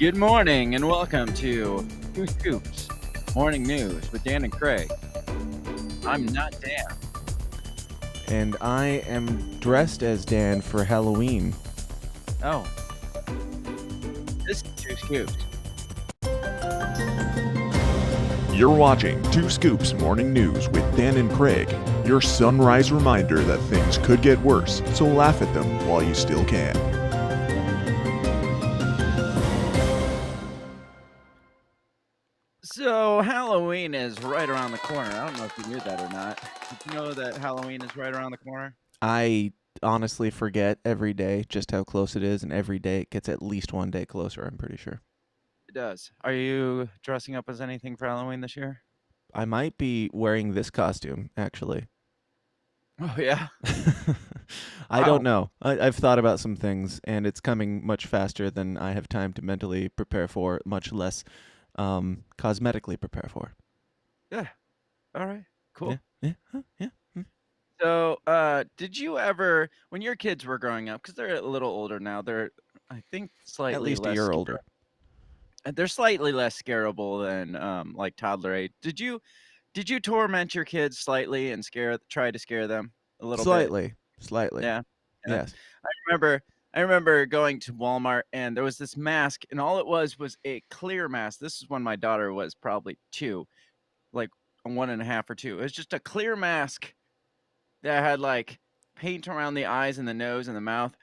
Good morning and welcome to Two Scoops Morning News with Dan and Craig. I'm not Dan. And I am dressed as Dan for Halloween. Oh. This is Two Scoops. You're watching Two Scoops Morning News with Dan and Craig, your sunrise reminder that things could get worse, so laugh at them while you still can. So Halloween is right around the corner. I don't know if you knew that or not. Did you know that Halloween is right around the corner? I honestly forget every day just how close it is, and every day it gets at least one day closer, I'm pretty sure. It does. Are you dressing up as anything for Halloween this year? I might be wearing this costume, actually. Oh, yeah? I don't know. I've thought about some things, and it's coming much faster than I have time to mentally prepare for, much less cosmetically prepare for. Yeah. All right. Cool. Yeah. So, did you ever, when your kids were growing up, because they're a little older now, they're, I think, slightly At least a less year older. They're slightly less scareable than like toddler age. Did you torment your kids slightly and try to scare them a little bit? Slightly. Yeah. Yes. I remember going to Walmart and there was this mask and all it was a clear mask. This is when my daughter was probably 2, like 1.5 or 2. It was just a clear mask that had like paint around the eyes and the nose and the mouth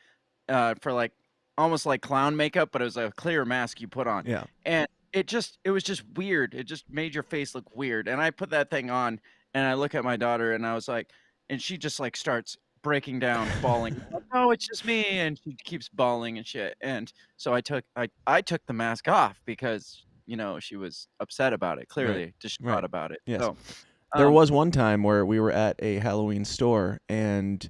for like almost like clown makeup, but it was a clear mask you put on. Yeah. And it was just weird. It just made your face look weird. And I put that thing on and I look at my daughter and I was like, and she just like starts breaking down, bawling. Like, oh, it's just me. And she keeps bawling and shit. And so I took the mask off because, you know, she was upset about it, clearly distraught about it. Yes. So there was one time where we were at a Halloween store and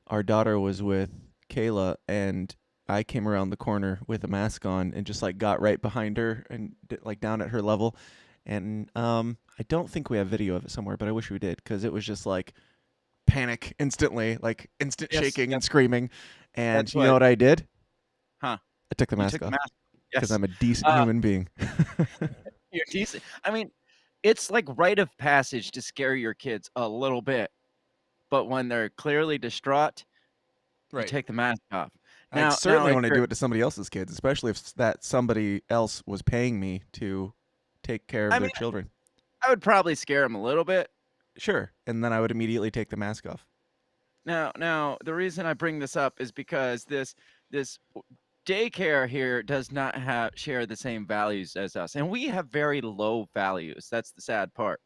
our daughter was with Kayla and I came around the corner with a mask on and just like got right behind her and like down at her level. And I don't think we have video of it somewhere, but I wish we did because it was just like panic instantly, like instant shaking and screaming. And you know what I did? Huh? I took the mask off because I'm a decent human being. You're decent. I mean, it's like rite of passage to scare your kids a little bit, but when they're clearly distraught, you take the mask off. I certainly want to do it to somebody else's kids, especially if that somebody else was paying me to take care of their children. I would probably scare them a little bit. Sure, and then I would immediately take the mask off. Now, the reason I bring this up is because this daycare here does not share the same values as us, and we have very low values. That's the sad part.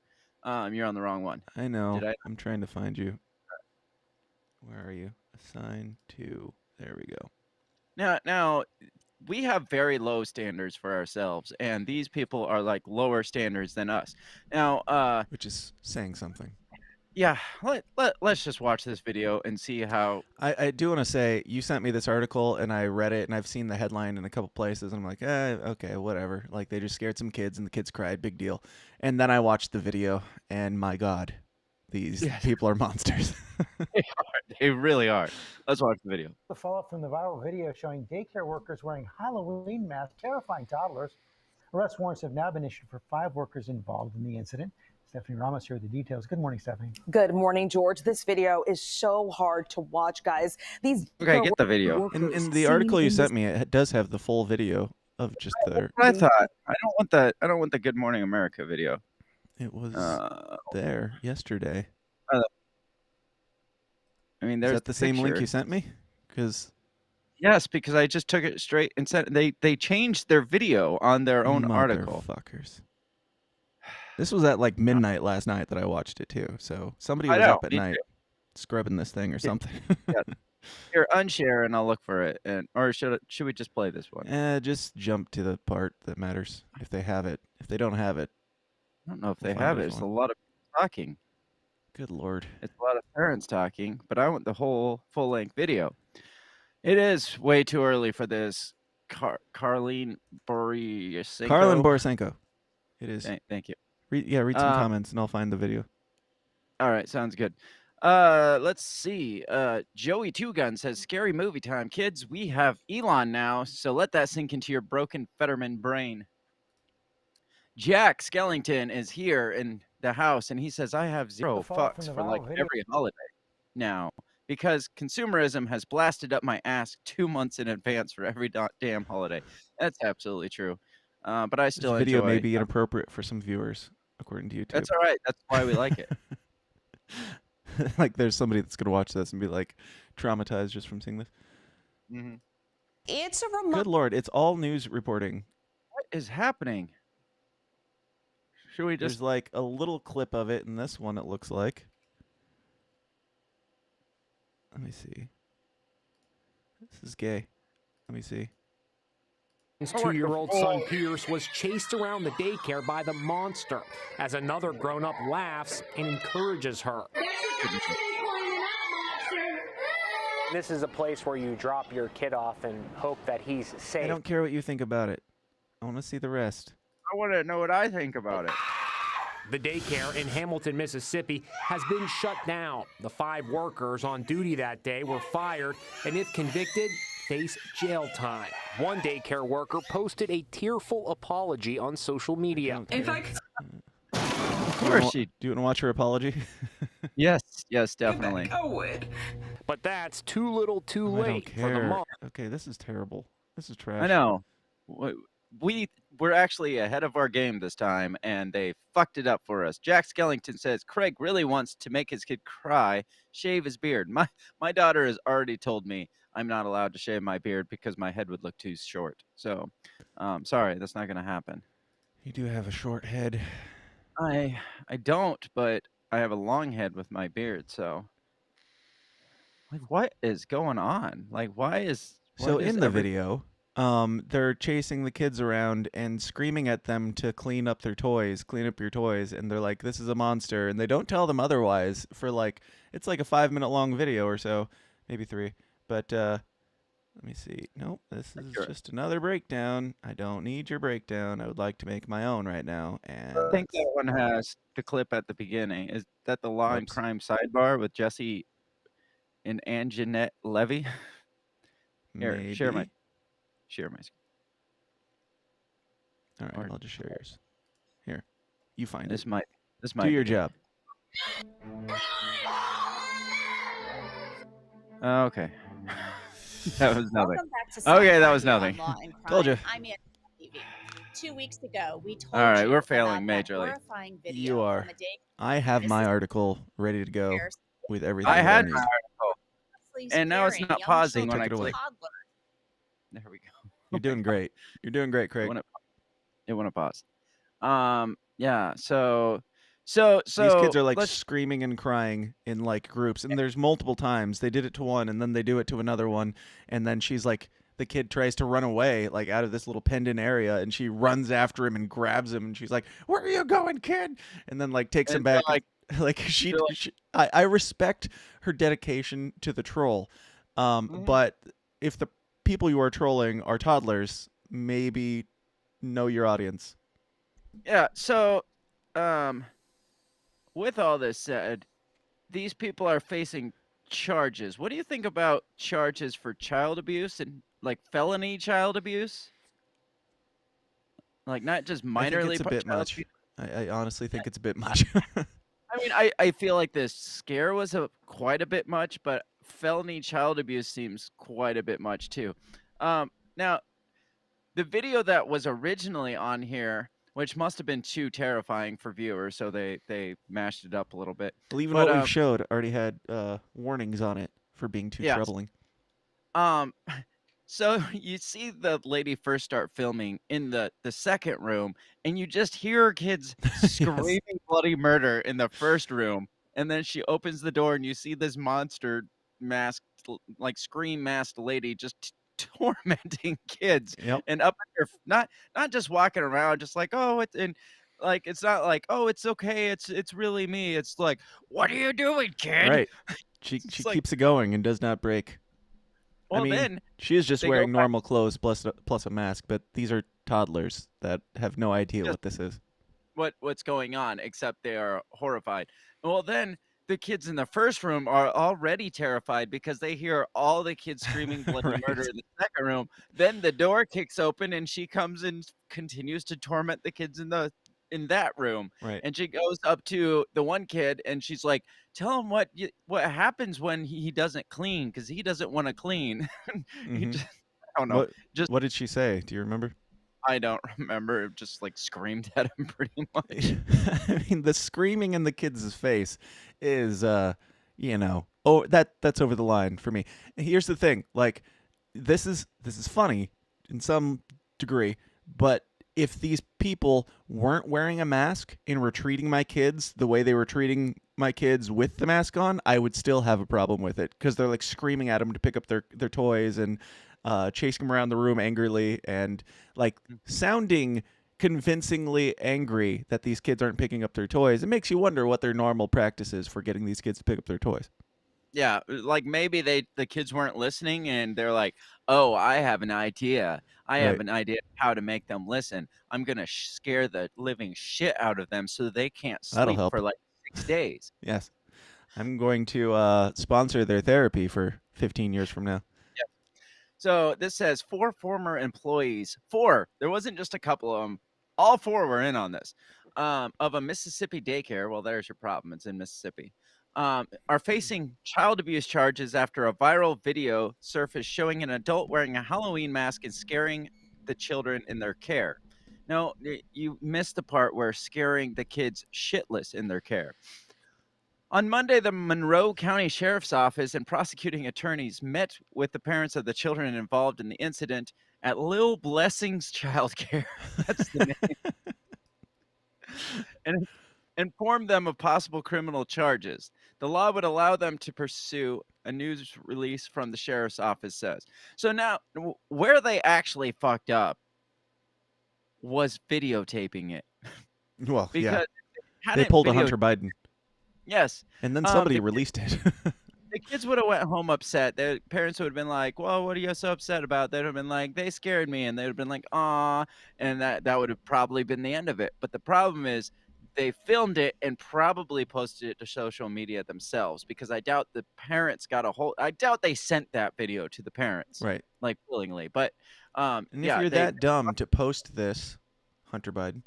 You're on the wrong one. I know. I'm trying to find you. Where are you? Assign to. There we go. Now, we have very low standards for ourselves, and these people are like lower standards than us. Now, which is saying something. Yeah, let's just watch this video and see how. I do want to say you sent me this article and I read it and I've seen the headline in a couple places and I'm like, okay, whatever. Like they just scared some kids and the kids cried, big deal. And then I watched the video and my God, these people are monsters. They really are. Let's watch the video. The follow-up from the viral video showing daycare workers wearing Halloween masks terrifying toddlers. Arrest warrants have now been issued for 5 workers involved in the incident. Stephanie Ramos here with the details. Good morning, Stephanie. Good morning, George. This video is so hard to watch, guys. Get the video. In the article you sent me, it does have the full video of just the. I thought I don't want the Good Morning America video. It was there yesterday. I mean, there's is that the same link you sent me? Yes, because I just took it straight and sent. They changed their video on their own article. Fuckers. This was at like midnight last night that I watched it too. So somebody was up at night scrubbing this thing or something. Here, unshare and I'll look for it. Or should we just play this one? Just jump to the part that matters. If they have it. If they don't have it. I don't know if they have it. It's a lot of talking. Good Lord. It's a lot of parents talking, but I want the whole full-length video. It is way too early for this. Carlene Borisenko. Carlin Borisenko. It is. Thank you. Read some comments and I'll find the video. All right, sounds good. Let's see. Joey Two Gun says, "Scary movie time, kids. We have Elon now, so let that sink into your broken Fetterman brain." Jack Skellington is here in the house, and he says, "I have zero Fault from fucks the for like viral video. every holiday now because consumerism has blasted up my ass 2 months in advance for every damn holiday." That's absolutely true. But I This still video may enjoy. be inappropriate for some viewers, according to YouTube. That's all right. That's why we like it. Like, there's somebody that's gonna watch this and be like traumatized just from seeing this. Mm-hmm. It's a Good Lord, it's all news reporting. What is happening? Should we just? There's like a little clip of it in this one, it looks like. Let me see. This is gay. Let me see. His 2-year-old son Pierce was chased around the daycare by the monster as another grown-up laughs and encourages her. This is a place where you drop your kid off and hope that he's safe. I don't care what you think about it. I want to see the rest. I want to know what I think about it. The daycare in Hamilton, Mississippi has been shut down. The 5 workers on duty that day were fired and, if convicted, face jail time. One daycare worker posted a tearful apology on social media. If I could... Of course she... Do you want to watch her apology? Yes, definitely. But that's too little too late for the mom. Okay, this is terrible. This is trash. I know. We're actually ahead of our game this time, and they fucked it up for us. Jack Skellington says, "Craig really wants to make his kid cry, shave his beard. My daughter has already told me I'm not allowed to shave my beard because my head would look too short. So, sorry, that's not going to happen." You do have a short head. I don't, but I have a long head with my beard, so... Like, what is going on? Like, why is... So in the video, they're chasing the kids around and screaming at them to clean up your toys, and they're like, "This is a monster," and they don't tell them otherwise for like, it's like a 5-minute long video or so, maybe 3. But let me see. Nope, this is just another breakdown. I don't need your breakdown. I would like to make my own right now. And I think that one has the clip at the beginning. Is that the Law and Crime sidebar with Jesse and Anjanette Levy? Here, maybe. share my screen. All right, I'll just share yours. Here, you find This it. might Do your job. Okay. That was nothing. Welcome back to Okay, that was Sunday on nothing. Law and Crime. Told you. I'm Ann TV. 2 weeks ago, we told All right, you we're failing about that majorly. horrifying video You are. from a day I have my Mrs. article ready to go with everything. I that had need. my article. seriously And now it's scaring not young pausing when children I Took it away. and toddlers. There we go. You're doing great. You're doing great, Craig. It want to pause. Yeah. So These kids are like let's- screaming and crying in like groups, and there's multiple times they did it to one, and then they do it to another one, and then she's like, the kid tries to run away like out of this little penned-in area, and she runs after him and grabs him, and she's like, "Where are you going, kid?" And then like takes him And back. like- Like I respect her dedication to the troll, but if the people you are trolling are toddlers, maybe know your audience. Yeah. So, with all this said, these people are facing charges. What do you think about charges for child abuse and like felony child abuse? Like not just I think minorly. it's a bit child much. abuse? I honestly think it's a bit much. I mean, I feel like the scare was quite a bit much, but felony child abuse seems quite a bit much too. Now, the video that was originally on here, which must have been too terrifying for viewers, so they mashed it up a little bit. Well, even But, what we've showed already had warnings on it for being too Yes. troubling. So you see the lady first start filming in the second room, and you just hear kids screaming bloody murder in the first room, and then she opens the door, and you see this monster masked, like scream masked lady just tormenting kids, Yep. and up in her, not just walking around, just like, oh, it's and like it's not like, oh, it's okay, it's really me. It's like, what are you doing, kid? Right. She It's like- keeps it going and does not break. Well, I mean, then she is just they go wearing back- normal clothes plus a mask, but these are toddlers that have no idea Just- what this is. what's going on, except they are horrified. Well, then the kids in the first room are already terrified because they hear all the kids screaming bloody murder Right. in the second room. Then the door kicks open and she comes and continues to torment the kids in that room. Right. And she goes up to the one kid and she's like, "Tell him what happens when he doesn't clean because he doesn't want to clean." He Mhm. just, I don't know. What Just what did she say? Do you remember? I don't remember. Just like screamed at him pretty much. I mean, the screaming in the kid's face is, oh, that's over the line for me. Here's the thing, like, this is funny in some degree, but if these people weren't wearing a mask and were treating my kids the way they were treating my kids with the mask on, I would still have a problem with it because they're like screaming at them to pick up their toys and chasing them around the room angrily and like sounding convincingly angry that these kids aren't picking up their toys. It makes you wonder what their normal practice is for getting these kids to pick up their toys. Yeah, like maybe the kids weren't listening and they're like, "Oh, I have an idea. I have Right. an idea how to make them listen. I'm gonna scare the living shit out of them so they can't That'll sleep help. for like 6 days." Yes. I'm going to sponsor their therapy for 15 years from now. Yeah. So this says 4 former employees, 4. There wasn't just a couple of them. All 4 were in on this. Of a Mississippi daycare. Well, there's your problem. It's in Mississippi. Are facing child abuse charges after a viral video surfaced showing an adult wearing a Halloween mask and scaring the children in their care. No, you missed the part where scaring the kids shitless in their care. On Monday, the Monroe County Sheriff's Office and prosecuting attorneys met with the parents of the children involved in the incident at Lil Blessings Child Care. That's the name. And informed them of possible criminal charges. The law would allow them to pursue a news release from the sheriff's office says. So now, where they actually fucked up was videotaping it. Well, yeah. Because They pulled a Hunter Biden. Yes. And then somebody the released it. The kids would have went home upset. Their parents would have been like, "Well, what are you so upset about?" They'd have been like, "They scared me," and they'd have been like, "Aw," and that would have probably been the end of it. But the problem is, they filmed it and probably posted it to social media themselves because I doubt the parents got a hold. I doubt they sent that video to the parents, Right. like willingly. But And yeah, if you're they that dumb to post this, Hunter Biden,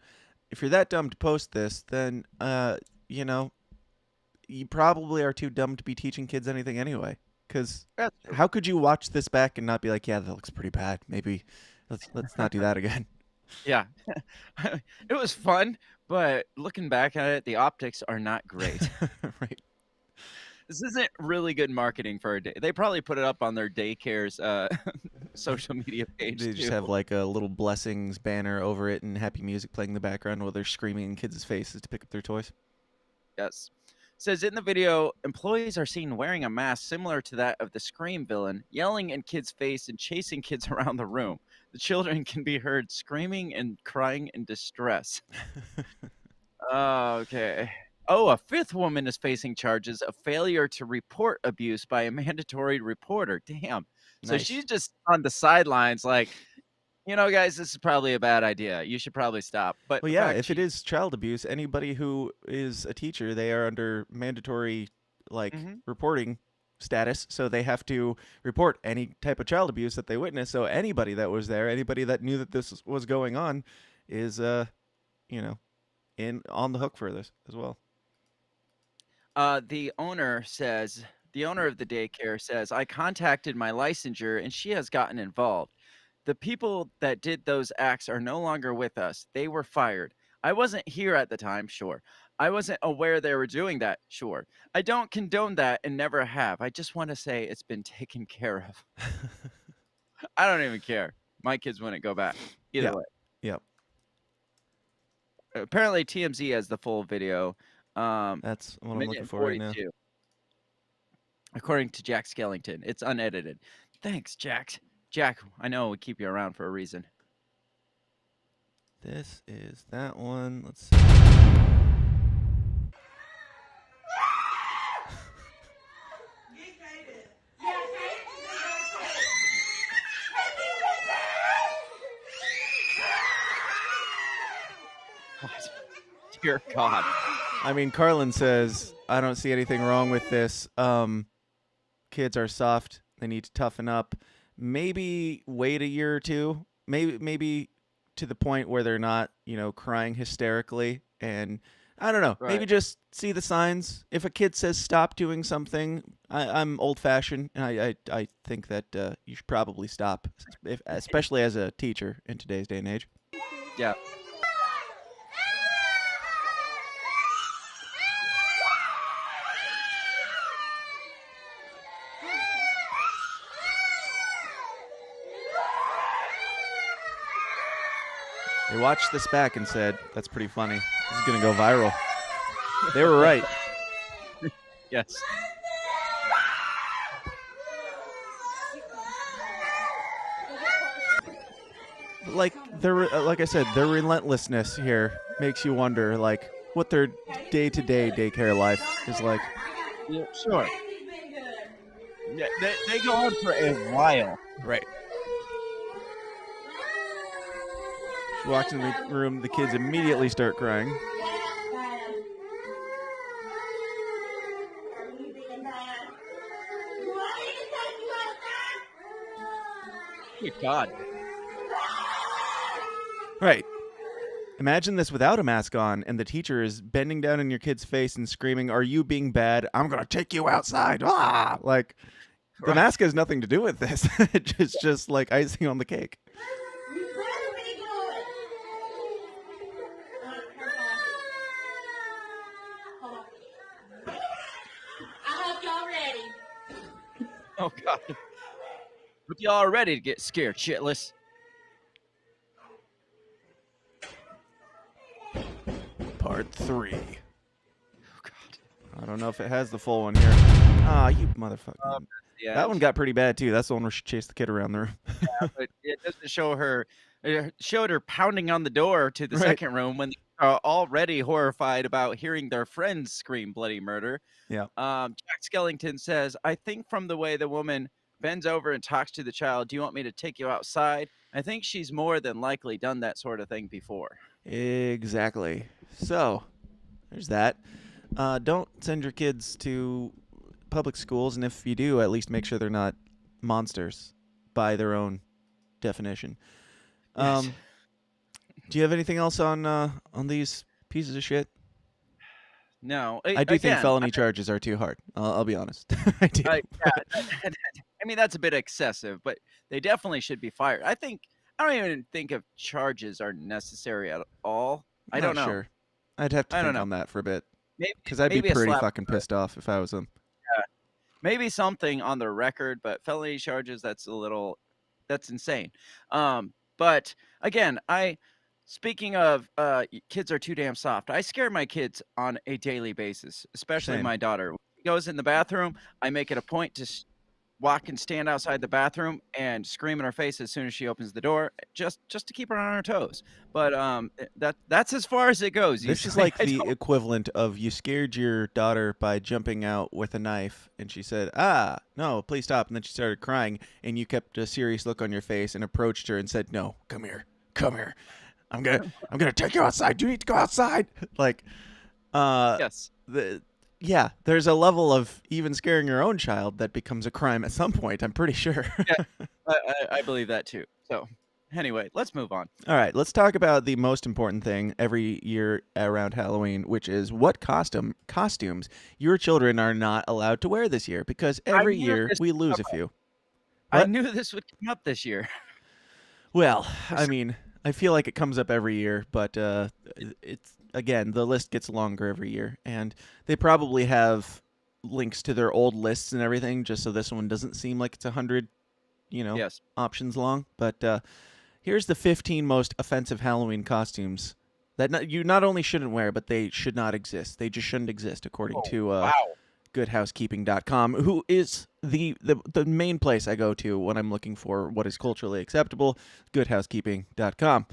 if you're that dumb to post this, then you probably are too dumb to be teaching kids anything anyway. Because that's true. how could you watch this back and not be like, yeah, that looks pretty bad. Maybe let's not do that again. Yeah, it was fun, but looking back at it, the optics are not great. Right. This isn't really good marketing for a day. They probably put it up on their daycare's social media page They just too. have like a little blessings banner over it and happy music playing in the background while they're screaming in kids' faces to pick up their toys. Yes. Says in the video, employees are seen wearing a mask similar to that of the Scream villain, yelling in kids' face and chasing kids around the room. The children can be heard screaming and crying in distress. Okay. Oh, a 5th woman is facing charges of failure to report abuse by a mandatory reporter. Damn. So Nice. she's just on the sidelines like, guys, this is probably a bad idea. You should probably stop. But Well, the yeah, fact if it is child abuse, anybody who is a teacher, they are under mandatory Mhm. reporting status, so they have to report any type of child abuse that they witness. So anybody that was there, anybody that knew that this was going on is in on the hook for this as well. The owner of the daycare says, I contacted my licensure and she has gotten involved. The people that did those acts are no longer with us. They were fired. I wasn't here at the time, sure. I wasn't aware they were doing that, sure. I don't condone that and never have. I just want to say it's been taken care of. I don't even care. My kids wouldn't go back. Either way. Yep. Apparently TMZ has the full video. That's what I'm Minute looking for right now. 42. According to Jack Skellington. It's unedited. Thanks, Jack. Jack, I know we keep you around for a reason. This is that one. Let's see. Dear God. I mean, Carlin says, I don't see anything wrong with this. Kids are soft. They need to toughen up. Maybe wait a year or two. Maybe to the point where they're not, crying hysterically. And I don't know. Maybe Right. just see the signs. If a kid says stop doing something, I'm old-fashioned. And I think that you should probably stop, especially as a teacher in today's day and age. Yeah. They watched this back and said, that's pretty funny. This is going to go viral. They were right. Yes. Like I said, their relentlessness here makes you wonder, like, what their day-to-day daycare life is like. Yeah, sure. Yeah, they go on for a while. Right. She walks in the room, the kids immediately start crying. Good God. Right. Imagine this without a mask on, and the teacher is bending down in your kid's face and screaming, "Are you being bad? I'm going to take you outside." Ah! Like, the Right. mask has nothing to do with this. It's just like icing on the cake. Oh, God. But y'all are ready to get scared, shitless. Part 3. Oh, God. I don't know if it has the full one here. Ah, you motherfucker. Yeah. That one got pretty bad, too. That's the one where she chased the kid around the room. But it doesn't show her. It showed her pounding on the door to the Right. second room when they are already horrified about hearing their friends scream bloody murder. Yeah. Jack Skellington says, I think from the way the woman bends over and talks to the child, do you want me to take you outside? I think she's more than likely done that sort of thing before. Exactly. So, there's that. Don't send your kids to public schools, and if you do, at least make sure they're not monsters by their own definition. Yes. Do you have anything else on these pieces of shit? No. I do think again, felony charges are too hard. I'll be honest. I do. I mean, that's a bit excessive, but they definitely should be fired. I don't even think of charges are necessary at all. I don't know. Sure. I'd have to I don't think know. on that for a bit. Maybe Because I'd be maybe a pretty slap fucking pissed off if I was them. maybe something on the record, but felony charges, that's insane. But again, speaking of kids are too damn soft, I scare my kids on a daily basis, especially Same. my daughter. When she goes in the bathroom, I make it a point to walk and stand outside the bathroom and scream in her face as soon as she opens the door, just to keep her on her toes. But that's as far as it goes. This is usually. like I the don't- equivalent of you scared your daughter by jumping out with a knife, and she said, "Ah, no, please stop." And then she started crying, and you kept a serious look on your face and approached her and said, "No, come here. I'm gonna take you outside. You need to go outside." Like, yes. yeah, there's a level of even scaring your own child that becomes a crime at some point, I'm pretty sure. I believe that too. So anyway, let's move on. All right, let's talk about the most important thing every year around Halloween, which is what costumes your children are not allowed to wear this year, because every knew year this we would lose a come few. I What? knew this would come up this year. Well, I mean, I feel like it comes up every year, but it's again, the list gets longer every year, and they probably have links to their old lists and everything, just so this one doesn't seem like it's 100, Yes. options long. But here's the 15 most offensive Halloween costumes that you not only shouldn't wear, but they should not exist. They just shouldn't exist, according to Wow. goodhousekeeping.com, who is the main place I go to when I'm looking for what is culturally acceptable, goodhousekeeping.com.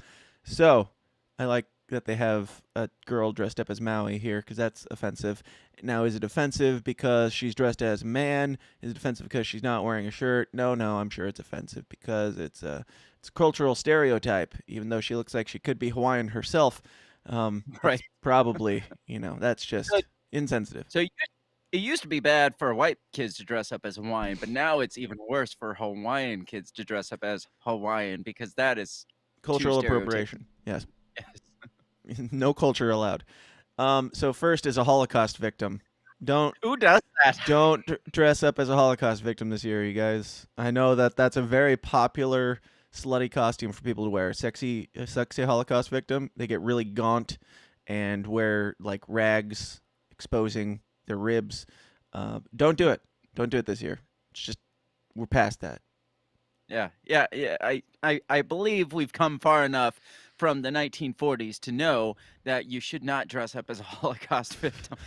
So I like that they have a girl dressed up as Maui here, because that's offensive. Now, is it offensive because she's dressed as a man? Is it offensive because she's not wearing a shirt? No, I'm sure it's offensive because it's a cultural stereotype, even though she looks like she could be Hawaiian herself. That's Right. probably, that's So, just insensitive. so it used to be bad for white kids to dress up as Hawaiian, but now it's even worse for Hawaiian kids to dress up as Hawaiian because that is too Cultural stereotypical. appropriation. Yes. Yes. No culture allowed. So first is a Holocaust victim. Who does that? Don't dress up as a Holocaust victim this year, you guys. I know that's a very popular slutty costume for people to wear. A sexy Holocaust victim. They get really gaunt and wear like rags exposing their ribs. Don't do it. Don't do it this year. It's just we're past that. Yeah. I believe we've come far enough from the 1940s to know that you should not dress up as a Holocaust victim.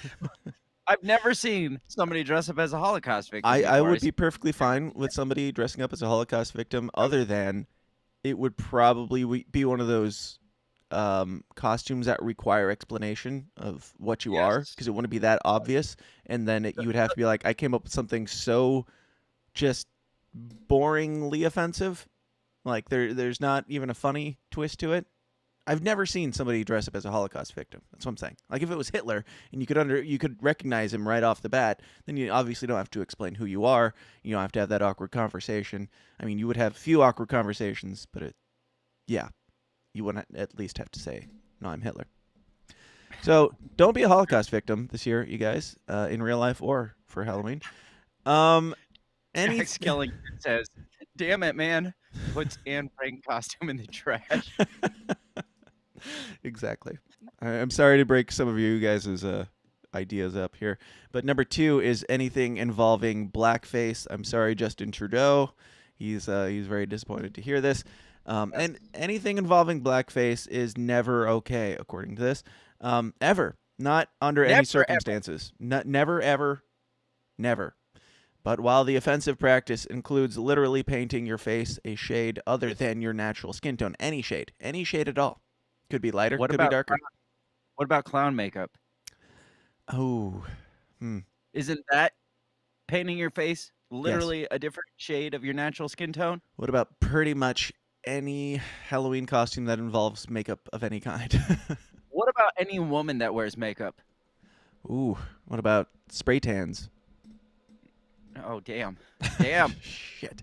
I've never seen somebody dress up as a Holocaust victim. I before. would be perfectly fine with somebody dressing up as a Holocaust victim, other than it would probably be one of those costumes that require explanation of what you are, Yes. because it wouldn't be that obvious, and then you would have to be like, I came up with something so just boringly offensive, like there's not even a funny twist to it. I've never seen somebody dress up as a Holocaust victim. That's what I'm saying. Like if it was Hitler and you could recognize him right off the bat, then you obviously don't have to explain who you are. You don't have to have that awkward conversation. I mean, you would have few awkward conversations, but you wouldn't at least have to say, "No, I'm Hitler." So don't be a Holocaust victim this year, you guys, in real life or for Halloween. Jack Skellington says, "Damn it, man!" Puts Anne Frank costume in the trash. Exactly. I'm sorry to break some of you guys' ideas up here, but number 2 is anything involving blackface. I'm sorry, Justin Trudeau. He's very disappointed to hear this. And anything involving blackface is never okay, according to this. Ever. Not under any circumstances. Never, ever, never. But while the offensive practice includes literally painting your face a shade other than your natural skin tone, any shade at all. Could be lighter, could be darker. What about clown makeup? Oh. Isn't that painting your face literally a different shade of your natural skin tone? What about pretty much any Halloween costume that involves makeup of any kind? What about any woman that wears makeup? Ooh, what about spray tans? Oh, damn. Damn. Shit.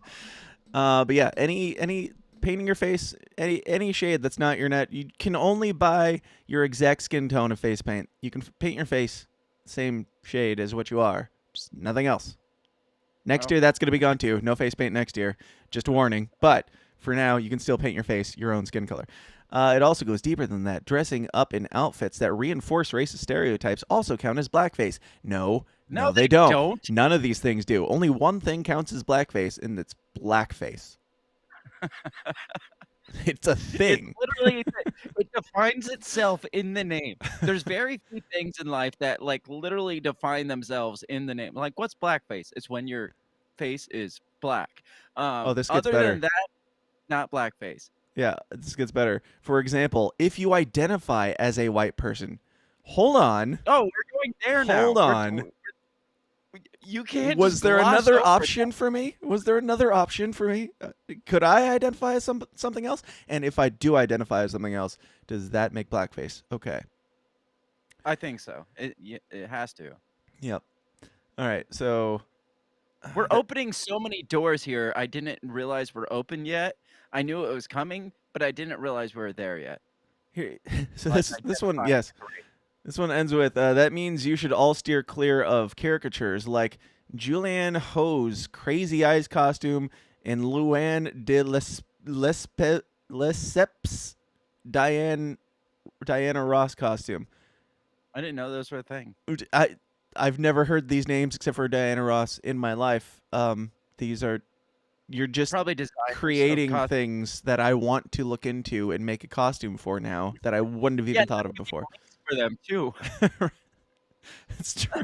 But yeah, any painting your face, any shade that's not your you can only buy your exact skin tone of face paint. You can paint your face same shade as what you are, just nothing else. Next year, that's going to be gone too. No face paint next year. Just a warning. But for now, you can still paint your face your own skin color. It also goes deeper than that. Dressing up in outfits that reinforce racist stereotypes also count as blackface. No, they don't. None of these things do. Only one thing counts as blackface, and it's blackface. It's a thing. It's literally, it defines itself in the name. There's very few things in life that like literally define themselves in the name. Like, what's blackface? It's when your face is black. This gets other better. than that, not blackface. Yeah, this gets better. For example, if you identify as a white person, hold on. Oh, we're going there now. Hold on. You can't. Was there another option for me? Was there another option for me? Could I identify as something else? And if I do identify as something else, does that make blackface? Okay. I think so. It has to. Yep. All right. So we're opening so many doors here. I didn't realize we're open yet. I knew it was coming, but I didn't realize we were there yet. Here, so this one, yes. This one ends with, that means you should all steer clear of caricatures like Julianne Ho's Crazy Eyes costume and Luann de Lesseps Diana Ross costume. I didn't know those were a thing. I've never heard these names except for Diana Ross in my life. You're just probably creating things that I want to look into and make a costume for now that I wouldn't have even thought of before. For them too. It's true.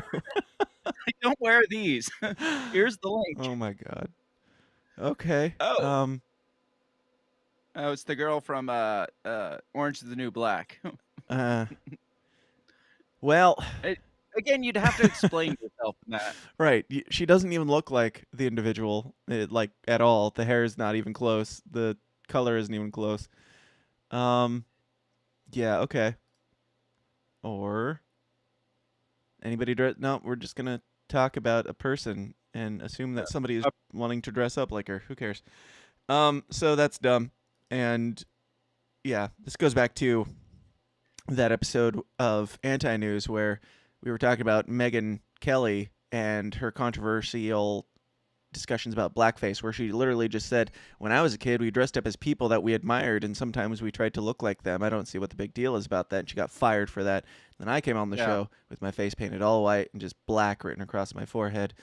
Don't wear these. Here's the link. Oh my god. Okay. Oh, it's the girl from Orange is the New Black. Well, again, you'd have to explain yourself in that. Right. She doesn't even look like the individual, like at all. The hair is not even close. The color isn't even close. Yeah. Okay. Or anybody dress? No, we're just gonna talk about a person and assume that somebody is wanting to dress up like her. Who cares? So that's dumb. And yeah, this goes back to that episode of Anti-News where we were talking about Megyn Kelly and her controversial discussions about blackface, where she literally just said, when I was a kid, we dressed up as people that we admired, and sometimes we tried to look like them. I don't see what the big deal is about that. And she got fired for that. Then I came on the show with my face painted all white and just black written across my forehead.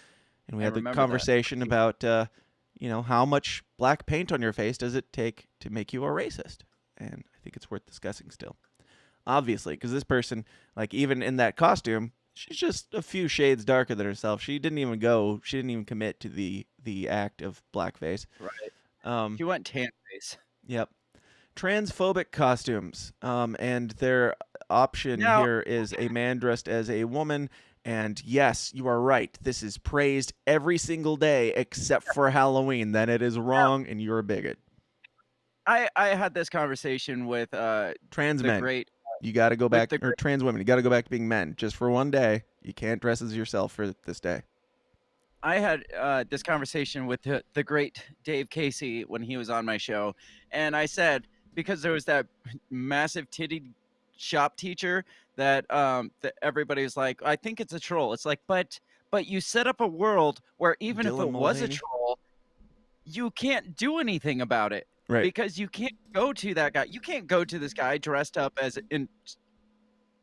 And we had the conversation about, how much black paint on your face does it take to make you a racist? And I think it's worth discussing still. Obviously, because this person, like, even in that costume, she's just a few shades darker than herself. She didn't even commit to the act of blackface. Right. She went tan face. Yep. Transphobic costumes. And their option here is a man dressed as a woman. And yes, you are right. This is praised every single day except for Halloween. Then it is wrong and you're a bigot. I had this conversation with trans men. You got to go back, or trans women. You got to go back to being men just for one day. You can't dress as yourself for this day. I had this conversation with the great Dave Casey when he was on my show, and I said, because there was that massive titty shop teacher that everybody was like, I think it's a troll. It's like, but you set up a world where even if it was a troll, you can't do anything about it. Right. Because you can't go to that guy. You can't go to this guy dressed up as in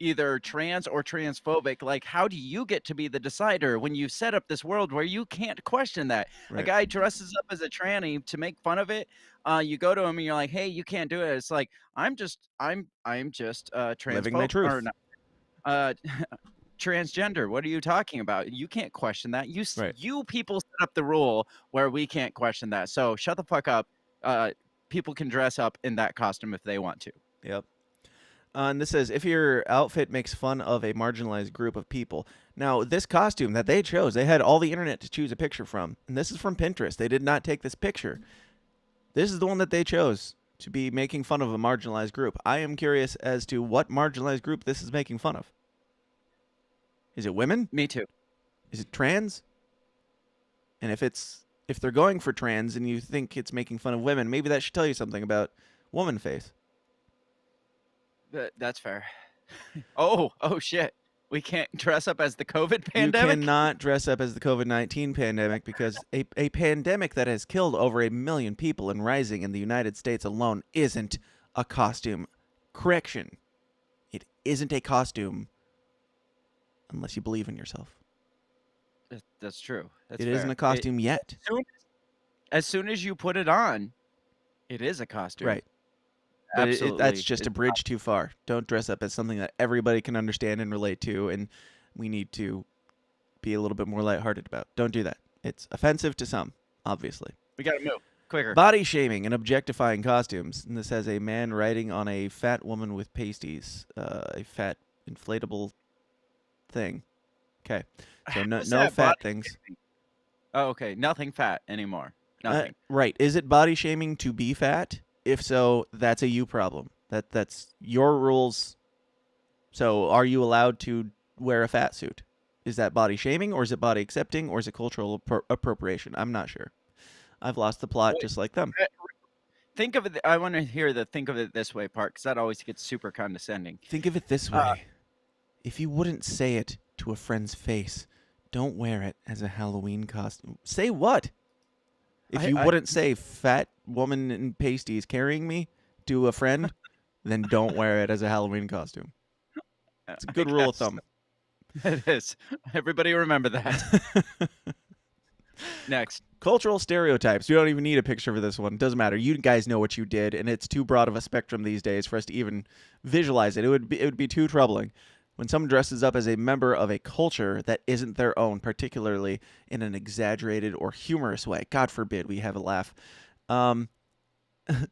either trans or transphobic. Like, how do you get to be the decider when you set up this world where you can't question that? Right. A guy dresses up as a tranny to make fun of it. You go to him and you're like, hey, you can't do it. It's like, I'm just transphobic. Living my truth. Or not, transgender. What are you talking about? You can't question that. You people set up the rule where we can't question that. So shut the fuck up. People can dress up in that costume if they want to. Yep. And this says, if your outfit makes fun of a marginalized group of people. Now, this costume that they chose, they had all the internet to choose a picture from. And this is from Pinterest. They did not take this picture. This is the one that they chose to be making fun of a marginalized group. I am curious as to what marginalized group this is making fun of. Is it women? Me too. Is it trans? And if they're going for trans and you think it's making fun of women, maybe that should tell you something about woman face. That's fair. Oh shit. We can't dress up as the COVID pandemic? You cannot dress up as the COVID-19 pandemic because a pandemic that has killed over 1 million people and rising in the United States alone isn't a costume. Correction. It isn't a costume unless you believe in yourself. That's true. It isn't a costume yet. As soon as you put it on, it is a costume. Right. But that's just a bridge too far. Don't dress up as something that everybody can understand and relate to, and we need to be a little bit more lighthearted about. Don't do that. It's offensive to some, obviously. We got to move quicker. Body shaming and objectifying costumes. And this has a man riding on a fat woman with pasties, a fat inflatable thing. Okay. So no fat things. Oh, okay. Nothing fat anymore. Nothing. Right. Is it body shaming to be fat? If so, that's a you problem. That's your rules. So are you allowed to wear a fat suit? Is that body shaming, or is it body accepting, or is it cultural appropriation? I'm not sure. I've lost the plot just like them. Think of it. I want to hear the think of it this way part, because that always gets super condescending. Think of it this way. If you wouldn't say it to a friend's face, don't wear it as a Halloween costume. Say what? If you wouldn't say fat woman in pasties carrying me to a friend, then don't wear it as a Halloween costume. It's a good rule of thumb. It is. Everybody remember that. Next. Cultural stereotypes. We don't even need a picture for this one. It doesn't matter. You guys know what you did, and it's too broad of a spectrum these days for us to even visualize it. It would be too troubling. When someone dresses up as a member of a culture that isn't their own, particularly in an exaggerated or humorous way. God forbid we have a laugh.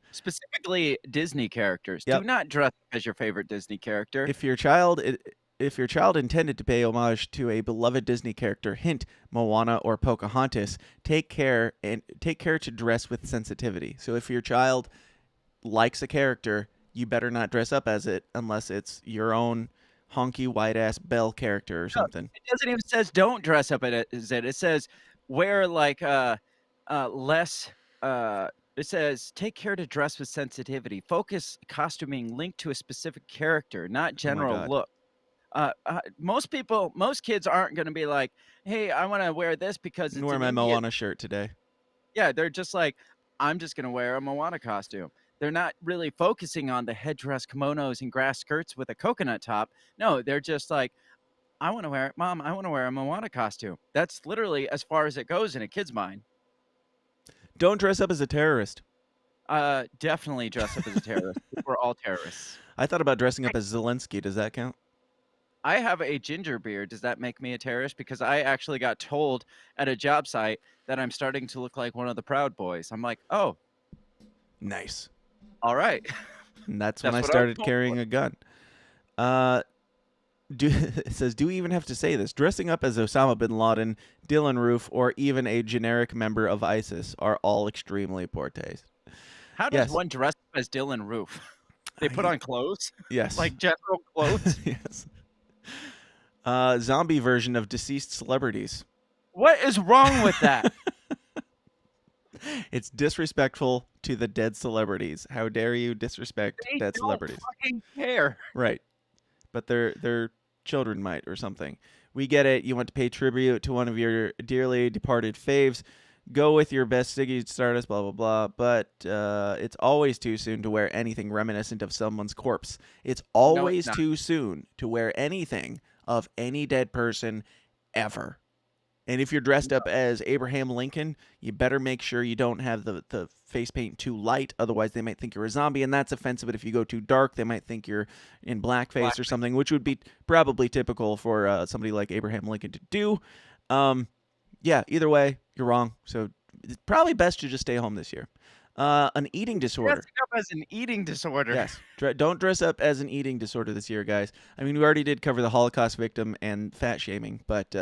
Specifically Disney characters. Yep. Do not dress up as your favorite Disney character. If your child intended to pay homage to a beloved Disney character, hint Moana or Pocahontas, take care to dress with sensitivity. So if your child likes a character, you better not dress up as it unless it's your own honky white ass Belle character or No, something. it doesn't even says don't dress up as it. It says wear like less. It says take care to dress with sensitivity. Focus costuming linked to a specific character, not Oh my general God. look. Most kids aren't going to be like, "Hey, I want to wear this because I'm it's wear an my Indian." Moana shirt today. Yeah, they're just like, "I'm just going to wear a Moana costume." They're not really focusing on the headdress, kimonos, and grass skirts with a coconut top. No, they're just like, I want to wear it. Mom, I want to wear a Moana costume. That's literally as far as it goes in a kid's mind. Don't dress up as a terrorist. Definitely dress up as a terrorist. We're all terrorists. I thought about dressing up as Zelensky. Does that count? I have a ginger beard. Does that make me a terrorist? Because I actually got told at a job site that I'm starting to look like one of the Proud Boys. I'm like, oh, Nice. all right. And that's when That's I what I was started told carrying for. a gun. It says, do we even have to say this? Dressing up as Osama bin Laden, Dylan Roof, or even a generic member of ISIS are all extremely poor taste. How does Yes. one dress up as Dylan Roof? They put on clothes? Yes. Like general clothes? Yes. Zombie version of deceased celebrities. What is wrong with that? It's disrespectful to the dead celebrities. How dare you disrespect They dead don't celebrities? fucking care. Right. But their children might or something. We get it. You want to pay tribute to one of your dearly departed faves. Go with your best Ziggy Stardust, blah, blah, blah. But it's always too soon to wear anything reminiscent of someone's corpse. It's always not. too soon to wear anything of any dead person ever. And if you're dressed up as Abraham Lincoln, you better make sure you don't have the face paint too light. Otherwise, they might think you're a zombie, and that's offensive. But if you go too dark, they might think you're in blackface or something, which would be probably typical for somebody like Abraham Lincoln to do. Yeah, either way, you're wrong. So it's probably best to just stay home this year. An eating disorder. Dressing up as an eating disorder. Yes. Don't dress up as an eating disorder this year, guys. I mean, we already did cover the Holocaust victim and fat shaming, but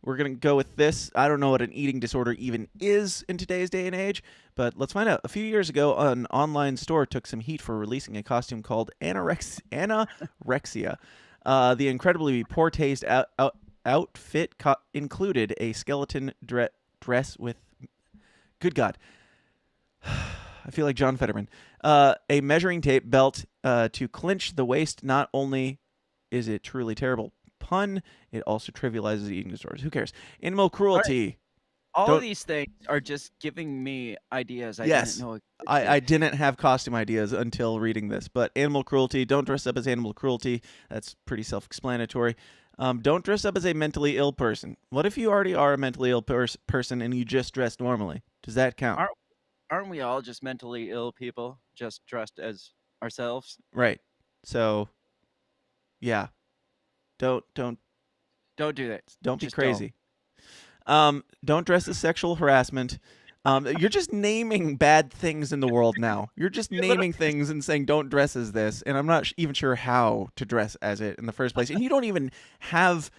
we're going to go with this. I don't know what an eating disorder even is in today's day and age, but let's find out. A few years ago, an online store took some heat for releasing a costume called anorexia. The incredibly poor taste outfit included a skeleton dress with... Good God. I feel like John Fetterman. A measuring tape belt to clinch the waist. Not only is it truly terrible pun, it also trivializes eating disorders. Who cares? Animal cruelty. All of these things are just giving me ideas I Yes. didn't know existed. I didn't have costume ideas until reading this, but animal cruelty. Don't dress up as animal cruelty. That's pretty self-explanatory. Don't dress up as a mentally ill person. What if you already are a mentally ill person and you just dress normally? Does that count? Aren't we all just mentally ill people, just dressed as ourselves? Right. So, yeah. Don't do that. Don't be Just crazy. Don't dress as sexual harassment. You're just naming bad things in the world now. You're just naming things and saying don't dress as this, and I'm not even sure how to dress as it in the first place. And you don't even have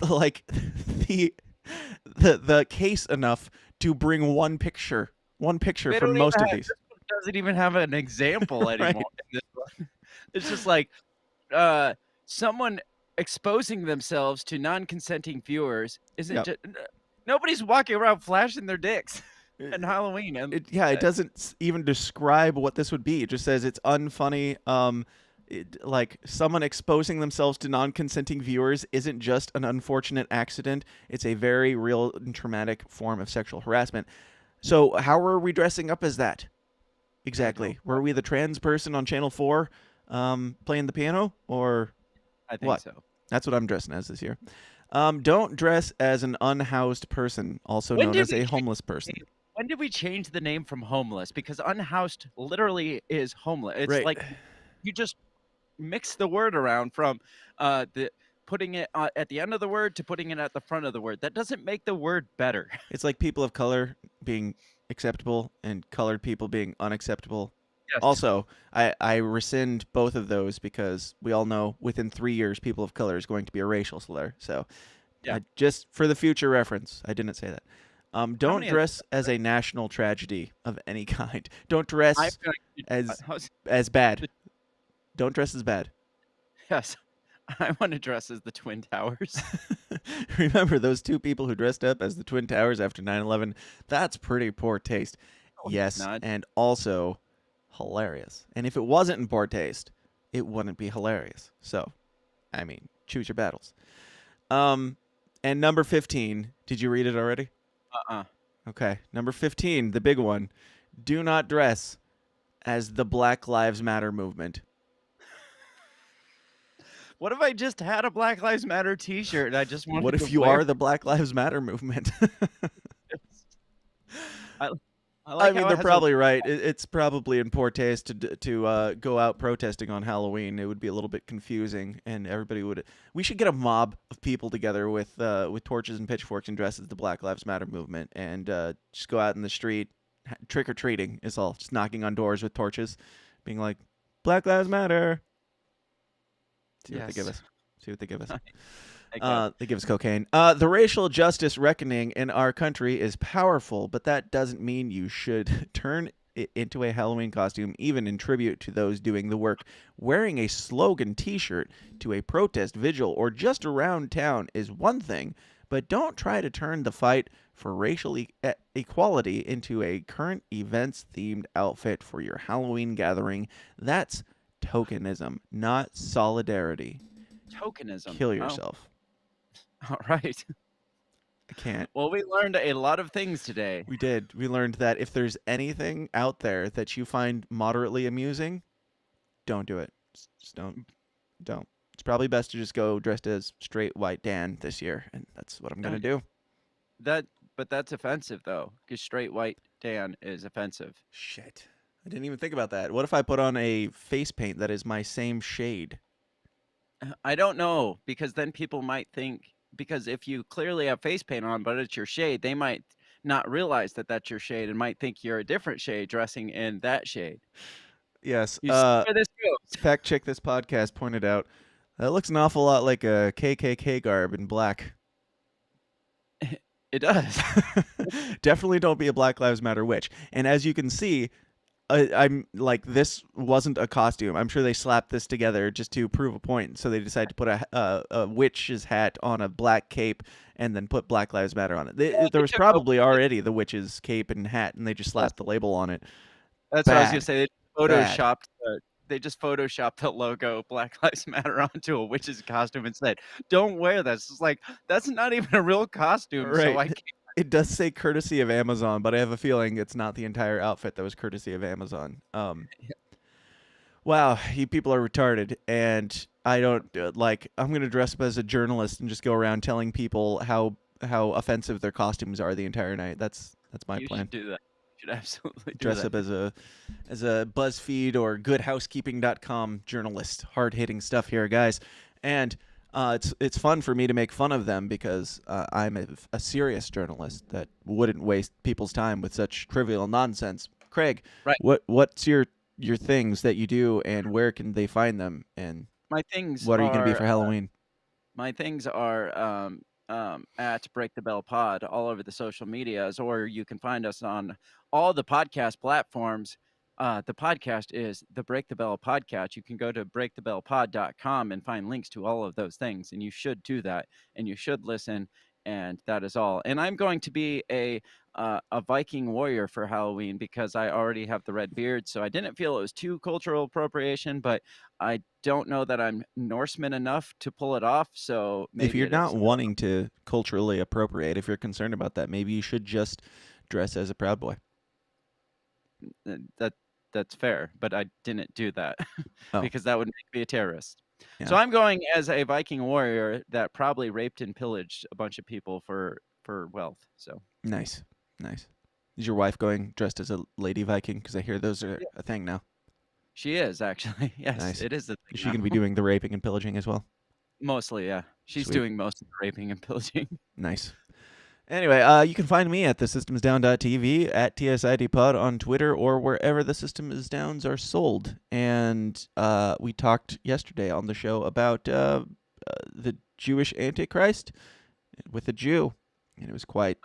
like the case enough to bring one picture from most of these. This one doesn't even have an example anymore. Right. In this one. It's just like someone exposing themselves to non-consenting viewers isn't just, nobody's walking around flashing their dicks on Halloween. And it doesn't even describe what this would be. It just says it's unfunny. Like someone exposing themselves to non-consenting viewers isn't just an unfortunate accident. It's a very real and traumatic form of sexual harassment. So how were we dressing up as that? Exactly. Were we the trans person on Channel 4 playing the piano? Or I think what? so. That's what I'm dressing as this year. Don't dress as an unhoused person, also known as a homeless person. When did we change the name from homeless? Because unhoused literally is homeless. It's Right. like you just mix the word around from the putting it at the end of the word to putting it at the front of the word. That doesn't make the word better. It's like people of color being acceptable and colored people being unacceptable. Yes. Also, I rescind both of those because we all know within 3 years people of color is going to be a racial slur. So Yeah. just for the future reference, I didn't say that. Don't many dress as a national tragedy of any kind. Don't dress as bad. Don't dress as bad. Yes. I want to dress as the Twin Towers. Remember those two people who dressed up as the Twin Towers after 9/11? That's pretty poor taste. No, it's Yes, not. and also hilarious. And if it wasn't in poor taste, it wouldn't be hilarious. So, I mean, choose your battles. And number 15, did you read it already? Uh-uh. Okay. Number 15, the big one. Do not dress as the Black Lives Matter movement. What if I just had a Black Lives Matter T-shirt and I just wanted What to if you wear are the Black Lives Matter movement? it? I I like mean, how it they're has probably right. It's probably in poor taste to go out protesting on Halloween. It would be a little bit confusing, and everybody would. We should get a mob of people together with torches and pitchforks and dress as the Black Lives Matter movement, and just go out in the street, trick or treating is all. Just knocking on doors with torches, being like, "Black Lives Matter." See what they give Yes. us. See what they give us. I guess. They give us cocaine. The racial justice reckoning in our country is powerful, but that doesn't mean you should turn it into a Halloween costume, even in tribute to those doing the work. Wearing a slogan T-shirt to a protest vigil or just around town is one thing, but don't try to turn the fight for racial equality into a current events-themed outfit for your Halloween gathering. That's tokenism, not solidarity. Tokenism. Kill Oh, yourself. all right. I can't. Well, we learned a lot of things today. We did. We learned that if there's anything out there that you find moderately amusing, don't do it. Just don't. Don't. It's probably best to just go dressed as straight white Dan this year, and that's what I'm gonna do. But that's offensive though, because straight white Dan is offensive. Shit. I didn't even think about that. What if I put on a face paint that is my same shade? I don't know, because then people might think, because if you clearly have face paint on, but it's your shade, they might not realize that that's your shade and might think you're a different shade dressing in that shade. Yes. You see where this goes. Fact check this podcast pointed out that looks an awful lot like a KKK garb in black. It does. Definitely don't be a Black Lives Matter witch. And as you can see, I'm like, this wasn't a costume. I'm sure they slapped this together just to prove a point. So they decided to put a witch's hat on a black cape and then put Black Lives Matter on it. There was took probably already the witch's cape and hat, and they just slapped the label on it. That's what I was gonna Bad. say. They just photoshopped the logo Black Lives Matter onto a witch's costume and said, "Don't wear this." It's like, that's not even a real costume. So I Right. can't. It does say courtesy of Amazon, but I have a feeling it's not the entire outfit that was courtesy of Amazon. Wow, you people are retarded, and I don't I'm gonna dress up as a journalist and just go around telling people how offensive their costumes are the entire night. That's my You plan. should do that. You should absolutely do Dress that. up as a BuzzFeed or GoodHousekeeping.com journalist. Hard hitting stuff here, guys, and it's fun for me to make fun of them because I'm a serious journalist that wouldn't waste people's time with such trivial nonsense. Craig, Right. what's your things that you do, and where can they find them, and My things what are you going to be for are Halloween? my things are at Break the Bell Pod all over the social medias, or you can find us on all the podcast platforms. The podcast is the Break the Bell Podcast. You can go to breakthebellpod.com and find links to all of those things, and you should do that, and you should listen, and that is all. And I'm going to be a Viking warrior for Halloween because I already have the red beard, so I didn't feel it was too cultural appropriation, but I don't know that I'm Norseman enough to pull it off, so maybe If you're it not is. wanting to culturally appropriate, if you're concerned about that, maybe you should just dress as a Proud Boy. That's fair, but I didn't do that Oh. because that would make me a terrorist. Yeah. So I'm going as a Viking warrior that probably raped and pillaged a bunch of people for wealth. So Nice. Is your wife going dressed as a lady Viking? Because I hear those are a thing now. she is actually. Yes, Nice. it is a thing Is she now. going to be doing the raping and pillaging as well? Mostly, yeah. She's Sweet. doing most of the raping and pillaging. Nice. Anyway, you can find me at thesystemsdown.tv, at TSIDpod on Twitter, or wherever the Systems Downs are sold. And we talked yesterday on the show about the Jewish Antichrist with a Jew. And it was quite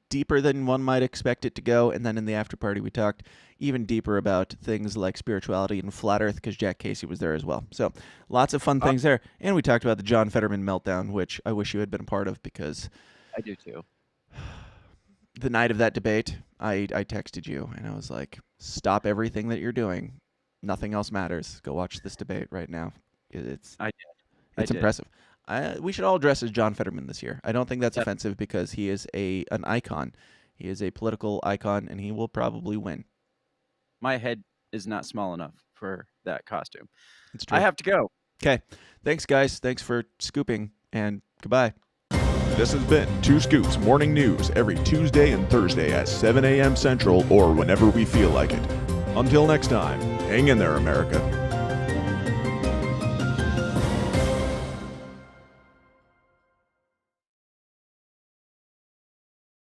deeper than one might expect it to go. And then in the after party, we talked even deeper about things like spirituality and flat earth because Jack Casey was there as well. So lots of fun things there. And we talked about the John Fetterman meltdown, which I wish you had been a part of because I do too. the night of that debate, I texted you and I was like, stop everything that you're doing. Nothing else matters. Go watch this debate right now. It's impressive. We should all dress as John Fetterman this year. I don't think that's offensive because he is an icon. He is a political icon, and he will probably win. My head is not small enough for that costume. It's true. I have to go. Okay. Thanks, guys. Thanks for scooping, and goodbye. This has been Two Scoops Morning News every Tuesday and Thursday at 7 a.m. Central or whenever we feel like it. Until next time, hang in there, America.